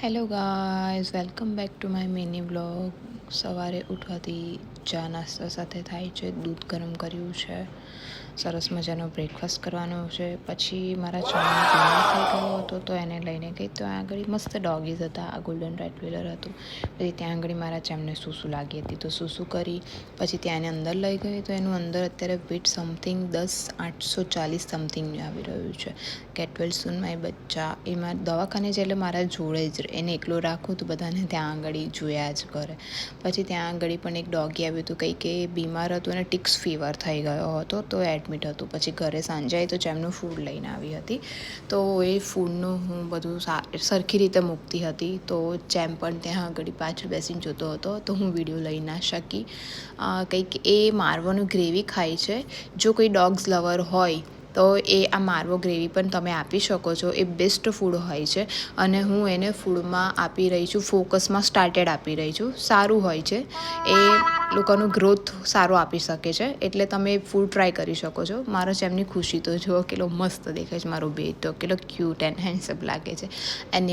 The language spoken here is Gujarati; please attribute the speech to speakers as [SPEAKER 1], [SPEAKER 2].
[SPEAKER 1] Hello guys, welcome back to my mini blog. સવારે ઉઠવાથી ચા નાસ્તા સાથે થાય છે, દૂધ ગરમ કર્યું છે, સરસ મજાનો બ્રેકફાસ્ટ કરવાનો છે. પછી મારા ચાનો ડિનર થઈ ગયો હતો તો એને લઈને ગઈ. તો ત્યાં આગળ મસ્ત ડોગીઝ હતા, આ ગોલ્ડન રેટવીલર હતું. પછી ત્યાં આગળ મારા ચામને સૂસું લાગી હતી તો સૂસું કરી પછી ત્યાં એને અંદર લઈ ગઈ. તો એનું અંદર અત્યારે વેટ સમથિંગ 10,840 સમથિંગ આવી રહ્યું છે. ગેટ વેલ સૂન માય બચ્ચા. એમાં દવાખાને છે એટલે મારા જોડે જ એને એકલો રાખું તો બધાને ત્યાં આગળ જોયા જ કરે. પછી ત્યાં આગળ પણ એક ડોગી આવ્યું હતું, કંઈ કે બીમાર હતું અને ટિક્સ ફીવર થઈ ગયો હતો તો એડમિટ હતું. પછી ઘરે સાંજે આવી તો ચેમનું ફૂડ લઈને આવી હતી. તો એ ફૂડનું હું બધું સરખી રીતે મૂકતી હતી તો ચેમ પણ ત્યાં આગળ પાછળ બેસીને જોતો હતો તો હું વિડીયો લઈ ના શકી. કંઈક એ મારવાનું ગ્રેવી ખાય છે. જો કોઈ ડોગ્સ લવર હોય તો એ આ મારવો ગ્રેવી પણ તમે આપી શકો છો. એ બેસ્ટ ફૂડ હોય છે અને હું એને ફૂડમાં આપી રહી છું, ફોકસમાં સ્ટાર્ટેડ આપી રહી છું. સારું હોય છે, એ લોકોનું ગ્રોથ સારો આપી શકે છે, એટલે તમે ફૂડ ટ્રાય કરી શકો છો. મારો છે એમની ખુશી તો જુઓ કેટલો મસ્ત દેખાય છે મારો બેટો, કેટલો ક્યુટ એન્ડ હેન્ડસમ લાગે છે. એની